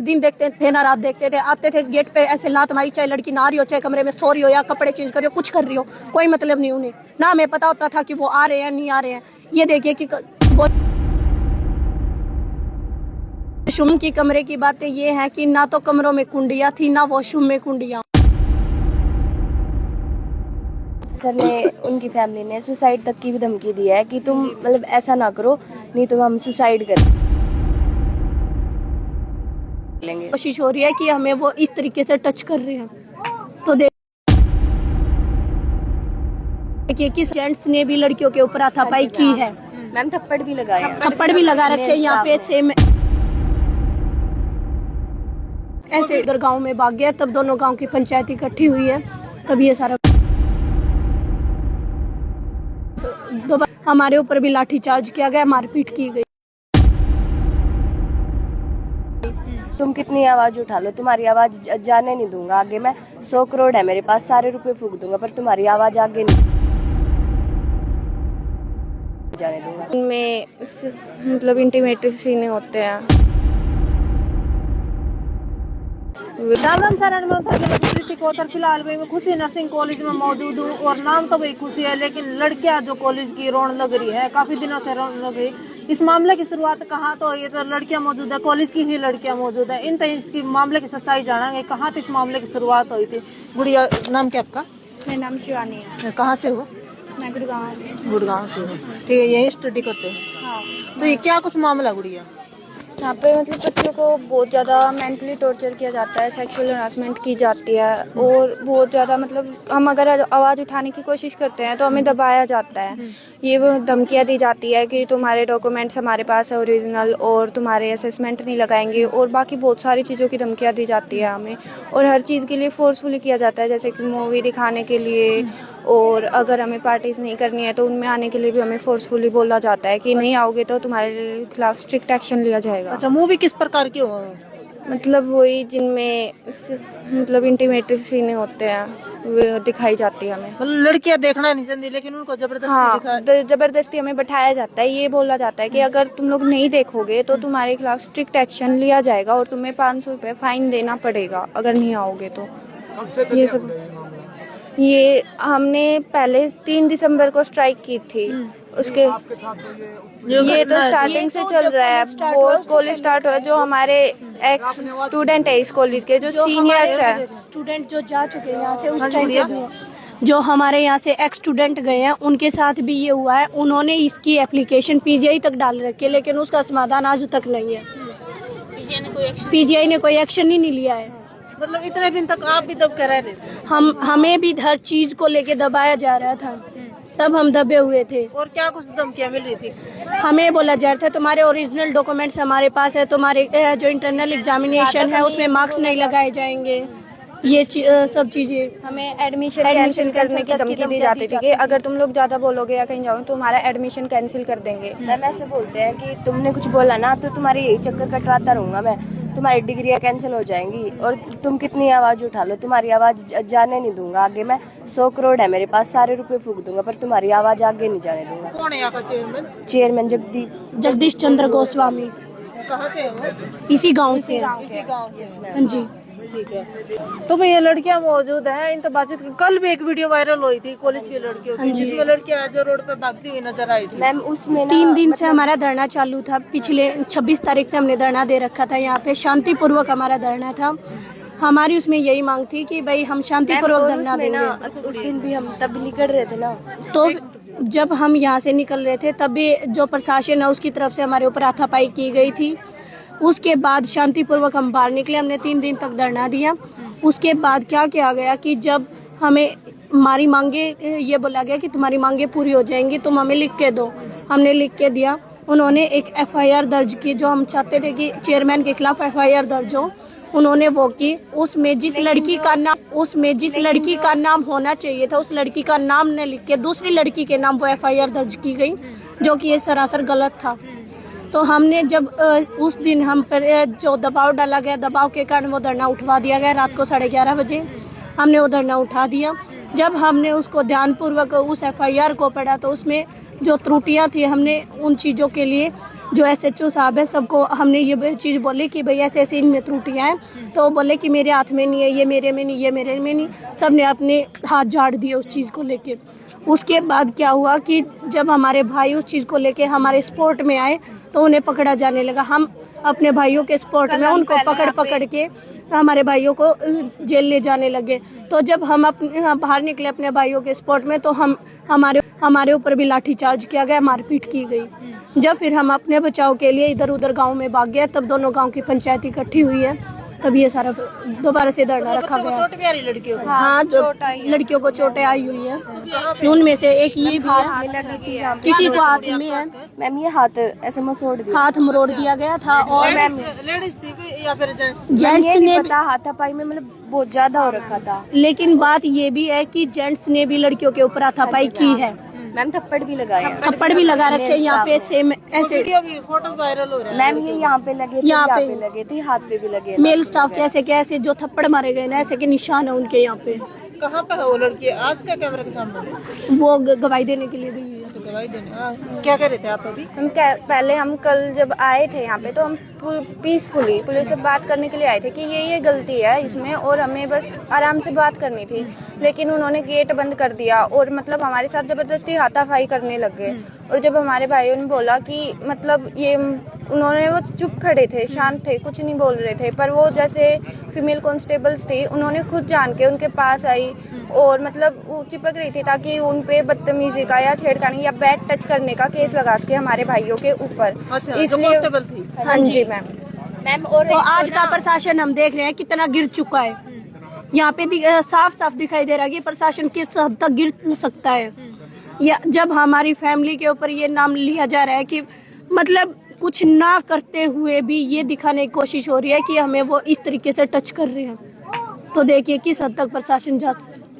दिन देखते थे ना रात देखते थे, आते थे गेट पे ऐसे लात मारी, चाहे लड़की नहा रही हो चाहे कमरे में सो रही हो या कपड़े चेंज कर रही हो, कुछ कर रही हो, कोई मतलब नहीं उन्हें। ना हमें पता होता था कि वो आ रहे हैं नहीं आ रहे हैं। ये देखिए कि वॉशरूम की कमरे की बातें ये हैं कि ना तो कमरों में कुंडियाँ थी ना वॉशरूम में कुंडियाँ। सर ने उनकी फैमिली ने सुसाइड तक की भी धमकी दी है कि तुम मतलब ऐसा ना करो, नहीं तो हम सुसाइड कर लेंगे। कोशिश हो रही है कि हमें वो इस तरीके से टच कर रहे हैं। तो देखिए किस जेंट्स ने भी लड़कियों के ऊपर हाथापाई की है। मैम थप्पड़ भी लगाए हैं। थप्पड़ भी लगा रखे हैं यहाँ पे। सेम ऐसे इधर गांव में भाग गया, तब दोनों गांव की पंचायत इकट्ठी हुई है, तब ये सारा हमारे ऊपर भी लाठीचार्ज किया गया, मारपीट की गई। तुम कितनी आवाज उठा लो, तुम्हारी आवाज जाने नहीं दूंगा आगे। मैं 100 करोड़ है मेरे पास, सारे रुपए फूंक दूंगा, पर तुम्हारी आवाज आगे नहीं जाने दूंगा। उनमें मतलब इंटीमेट सीन होते हैं। शरण में फिलहाल मैं खुशी नर्सिंग कॉलेज में मौजूद हूँ और नाम तो वही खुशी है, लेकिन लड़कियां जो कॉलेज की रौन लग रही है, काफी दिनों से रौन लग रही। इस मामले की शुरुआत कहाँ तो ये तो लड़कियां मौजूद है, कॉलेज की ही लड़कियां मौजूद है। इन इसकी मामले की सच्चाई जानेंगे, कहाँ तो इस मामले की शुरुआत हुई थी। गुड़िया, नाम क्या आपका? मेरा नाम शिवानी है। कहाँ से हो? मैं गुड़गांव से। गुड़गांव से हो, ठीक है। यही स्टडी करते हो? हाँ। तो ये क्या कुछ मामला गुड़िया? यहाँ पे मतलब बच्चों को बहुत ज़्यादा मेंटली टॉर्चर किया जाता है, सेक्सुअल हरासमेंट की जाती है और बहुत ज़्यादा मतलब हम अगर आवाज़ उठाने की कोशिश करते हैं तो हमें दबाया जाता है। ये वो धमकियाँ दी जाती है कि तुम्हारे डॉक्यूमेंट्स हमारे पास है ओरिजिनल और तुम्हारे असेसमेंट नहीं लगाएंगे और बाकी बहुत सारी चीज़ों की धमकियाँ दी जाती है हमें। और हर चीज़ के लिए फोर्सफुली किया जाता है, जैसे कि मूवी दिखाने के लिए, और अगर हमें पार्टीज नहीं करनी है तो उनमें आने के लिए भी हमें फोर्सफुली बोला जाता है कि नहीं आओगे तो तुम्हारे खिलाफ स्ट्रिक्ट एक्शन लिया जाएगा। अच्छा, मूवी किस प्रकार की हो? मतलब वही जिनमें मतलब इंटीमेट सीन होते हैं वो दिखाई जाती है हमें। मतलब लड़कियां देखना नहीं चाहती लेकिन उनको जबरदस्ती हाँ, जबरदस्ती हमें बैठाया जाता है। ये बोला जाता है कि अगर तुम लोग नहीं देखोगे तो तुम्हारे खिलाफ स्ट्रिक्ट एक्शन लिया जाएगा और तुम्हें 500 रुपये फाइन देना पड़ेगा अगर नहीं आओगे तो। ये सब ये हमने पहले 3 दिसंबर को स्ट्राइक की थी। उसके ये तो स्टार्टिंग से चल रहा है, बहुत कॉलेज स्टार्ट हुआ। जो हमारे एक्स स्टूडेंट है इस कॉलेज के, जो सीनियर्स है, स्टूडेंट जो जा चुके हैं यहाँ से, उस टाइम पे जो हमारे यहाँ से एक्स स्टूडेंट गए हैं उनके साथ भी ये हुआ है। उन्होंने इसकी एप्लीकेशन पीजीआई तक डाल रखी है, लेकिन उसका समाधान आज तक नहीं है। पीजीआई ने कोई एक्शन ही नहीं लिया है। मतलब इतने दिन तक आप भी दब कर रहे थे? हमें भी हर चीज को लेके दबाया जा रहा था, तब हम दबे हुए थे। और क्या कुछ धमकियां मिल रही थी? हमें बोला जा रहा था तुम्हारे ओरिजिनल डॉक्यूमेंट्स हमारे पास है, तुम्हारे जो इंटरनल एग्जामिनेशन है उसमें मार्क्स नहीं लगाए जाएंगे, ये सब चीजें। हमें एडमिशन कैंसिल करने की धमकी दी जाती थी कि अगर तुम लोग ज़्यादा बोलोगे या कहीं जाओगे तो हमारा एडमिशन कैंसिल कर देंगे। मैम ऐसे बोलते हैं कि तुमने कुछ बोला ना तो तुम्हारी यही चक्कर कटवाता रहूंगा मैं, तुम्हारी डिग्रियां कैंसिल हो जाएंगी और तुम कितनी आवाज उठा लो, तुम्हारी आवाज जाने नहीं दूंगा आगे। मैं 100 करोड़ है मेरे पास, सारे रुपए फूंक दूंगा, पर तुम्हारी आवाज आगे नहीं जाने दूंगा। कौन है यहाँ का चेयरमैन? चेयरमैन जगदीश चंद्र गोस्वामी। कहाँ से है? इसी गांव से है। इसी गांव से? हाँ जी, ठीक है। तो भाई ये लड़कियां मौजूद हैं, इन तो बातचीत कल भी एक वीडियो वायरल हुई थी कॉलेज की लड़कियों की, जिसमें लड़कियां जो रोड पे भागती हुई नजर आई थी। मैम उसमें 3 दिन से हमारा धरना चालू था। पिछले 26 तारीख से हमने धरना दे रखा था यहाँ पे, शांतिपूर्वक हमारा धरना था। हमारी उसमें यही मांग थी कि भाई हम शांतिपूर्वक धरना देंगे। उस दिन भी हम तब निकल रहे थे ना, तो जब हम यहाँ से निकल रहे थे तब भी जो प्रशासन है उसकी तरफ से हमारे ऊपर हाथापाई की गई थी। उसके बाद शांतिपूर्वक हम बाहर निकले, हमने 3 दिन तक धरना दिया। उसके बाद क्या किया गया कि जब हमें हमारी मांगे ये बोला गया कि तुम्हारी मांगे पूरी हो जाएंगी, तुम हमें लिख के दो। हमने लिख के दिया। उन्होंने एक एफआईआर दर्ज की, जो हम चाहते थे कि चेयरमैन के खिलाफ एफआईआर दर्ज हो, उन्होंने वो की। उसमें जिस लड़की का नाम होना चाहिए था उस लड़की का नाम न लिख के दूसरी लड़की के नाम वो एफआईआर दर्ज की गई, जो कि ये सरासर गलत था। तो हमने जब उस दिन हम पर जो दबाव डाला गया, दबाव के कारण वो धरना उठवा दिया गया। रात को 11:30 बजे हमने वो धरना उठा दिया। जब हमने उसको ध्यानपूर्वक उस एफआईआर को पढ़ा तो उसमें जो त्रुटियां थी, हमने उन चीज़ों के लिए जो SHO साहब है सबको हमने ये चीज़ बोली कि भाई ऐसे ऐसे इनमें त्रुटियाँ हैं, तो वो बोले कि मेरे हाथ में नहीं है, ये मेरे में नहीं, ये मेरे में नहीं, सब ने अपने हाथ झाड़ दिए उस चीज़ को लेके। उसके बाद क्या हुआ कि जब हमारे भाई उस चीज़ को लेके हमारे स्पोर्ट में आए तो उन्हें पकड़ा जाने लगा। हम अपने भाइयों के स्पोर्ट में उनको पकड़ के हमारे भाइयों को जेल ले जाने लगे। तो जब हम अपने बाहर निकले अपने भाइयों के स्पोर्ट में तो हमारे ऊपर भी लाठीचार्ज किया गया, मारपीट की गई। जब फिर हम अपने बचाव के लिए इधर उधर गांव में भाग गए, तब दोनों गांव की पंचायत इकट्ठी हुई है, तब ये सारा दोबारा से धरना रखा गया। चोट भी आ रही लड़कियों को? हाँ, लड़कियों को चोटें आई हुई है। उनमें से एक ये भी है, किसी को हाथ में है मैम ये हाथ ऐसे मसोड़ दिया, हाथ मरोड़ दिया गया था। और लेडीज थी या फिर जेंट्स? जेंट्स ये ने नहीं भी, पता, हाथापाई में मतलब बहुत ज्यादा हो रखा था। लेकिन बात ये भी है कि जेंट्स ने भी लड़कियों के ऊपर हाथापाई की है, मैम थप्पड़ भी लगाए हैं। थप्पड़ भी लगा रखे हैं यहाँ पे, सेम ऐसे। वीडियो भी फोटो वायरल हो रहा है। मैम ये यहाँ पे लगे थे, यहाँ यहाँ पे पे लगे थे, हाथ पे भी लगे। मेल स्टाफ कैसे कैसे जो थप्पड़ मारे गए ना, ऐसे के निशान है उनके यहाँ पे। कहाँ पे है वो लड़की? आज का कैमरा के सामने वो गवाही देने के लिए गई हुई है। तो गवाही देने। क्या कर रहे थे आप अभी? पहले हम कल जब आए थे यहाँ पे तो हम पीसफुली पुलिस से बात करने के लिए आए थे कि ये गलती है इसमें, और हमें बस आराम से बात करनी थी। लेकिन उन्होंने गेट बंद कर दिया और मतलब हमारे साथ ज़बरदस्ती हाथापाई करने लग गए। और जब हमारे भाइयों ने बोला कि मतलब ये, उन्होंने, वो चुप खड़े थे, शांत थे, कुछ नहीं बोल रहे थे, पर वो जैसे फीमेल कांस्टेबल्स थी, उन्होंने खुद जान के उनके पास आई और मतलब वो चिपक रही थी ताकि उन पे बदतमीजी का या छेड़खानी या बैड टच करने का केस लगा सके हमारे भाइयों के ऊपर। अच्छा, इसलिए जो कांस्टेबल थी? हाँ जी मैम। और तो आज का प्रशासन हम देख रहे हैं कितना गिर चुका है। यहाँ पे साफ साफ दिखाई दे रहा है कि प्रशासन किस हद तक गिर सकता है। या जब हमारी फैमिली के ऊपर ये नाम लिया जा रहा है कि मतलब कुछ ना करते हुए भी ये दिखाने की कोशिश हो रही है कि हमें वो इस तरीके से टच कर रहे हैं, तो देखिए किस हद तक प्रशासन जा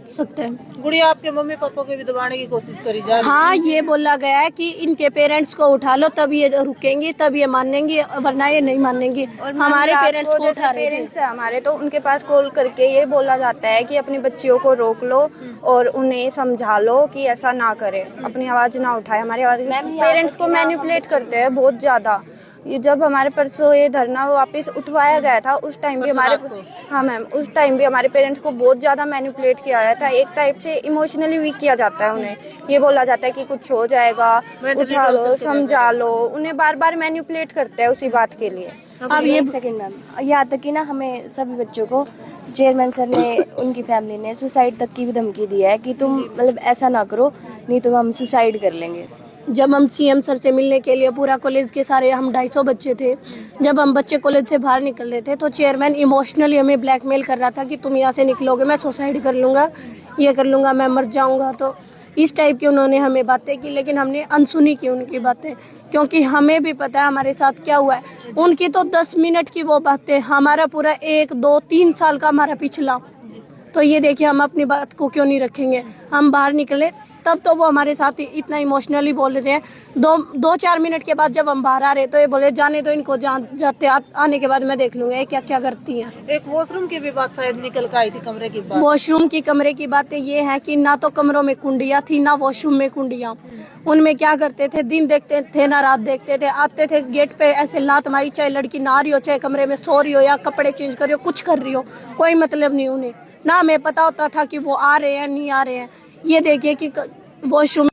सकता है। गुड़िया आपके मम्मी पापा को भी दबाने की कोशिश करी जा रही है? हाँ, ये बोला गया है कि इनके पेरेंट्स को उठा लो तब ये रुकेंगी, तब ये मानेंगी, वरना ये नहीं मानेंगी। हमारे पेरेंट्स को उठा रहे थे। पेरेंट्स है हमारे, तो उनके पास कॉल करके ये बोला जाता है कि अपने बच्चियों को रोक लो और उन्हें समझा लो कि ऐसा ना करे, अपनी आवाज़ ना उठाए। हमारी आवाज़ पेरेंट्स को मैनिपुलेट करते हैं बहुत ज़्यादा। ये जब हमारे परसों ये धरना वापस उठवाया गया था उस टाइम भी हमारे, हाँ मैम, उस टाइम भी हमारे पेरेंट्स को बहुत ज़्यादा मैनिपुलेट किया गया था। एक टाइप से इमोशनली वीक किया जाता है उन्हें। ये बोला जाता है कि कुछ हो जाएगा, उठा लो, समझा लो, उन्हें बार बार मैनिपुलेट करते हैं उसी बात के लिए। अब ये सेकंड मैम, यहाँ तक कि ना हमें सभी बच्चों को चेयरमैन सर ने, उनकी फैमिली ने सुसाइड तक की भी धमकी दी है कि तुम मतलब ऐसा ना करो, नहीं तो हम सुसाइड कर लेंगे। जब हम CM सर से मिलने के लिए पूरा कॉलेज के सारे हम 250 बच्चे थे, जब हम बच्चे कॉलेज से बाहर निकल रहे थे तो चेयरमैन इमोशनली हमें ब्लैकमेल कर रहा था कि तुम यहाँ से निकलोगे मैं सुसाइड कर लूँगा, ये कर लूँगा, मैं मर जाऊँगा। तो इस टाइप की उन्होंने हमें बातें की, लेकिन हमने अनसुनी की उनकी बातें, क्योंकि हमें भी पता है हमारे साथ क्या हुआ है। उनकी तो 10 मिनट की वो बातें, हमारा पूरा 1, 2, 3 साल का हमारा पिछला। तो ये देखिए हम अपनी बात को क्यों नहीं रखेंगे। हम बाहर निकले तब तो वो हमारे साथ इतना इमोशनली बोल रहे हैं। 2-4 मिनट के बाद जब हम बाहर आ रहे तो ये बोले जाने तो इनको, जाते आने के बाद मैं देख लूंगा ये क्या क्या करती हैं। एक वॉशरूम की भी बात शायद निकल कर आई थी, कमरे की बात। वॉशरूम की कमरे की बातें ये हैं कि ना तो कमरों में कुंडियाँ थी ना वॉशरूम में कुंडियाँ। उनमें क्या करते थे, दिन देखते थे ना रात देखते थे, आते थे गेट पे ऐसे लात मारी, चाहे लड़की नहा रही हो, चाहे कमरे में सो रही हो या कपड़े चेंज कर रही हो, कुछ कर रही हो, कोई मतलब नहीं उन्हें। ना हमें पता होता था कि वो आ रहे हैं नहीं आ रहे हैं। ये देखिए कि वॉशरूम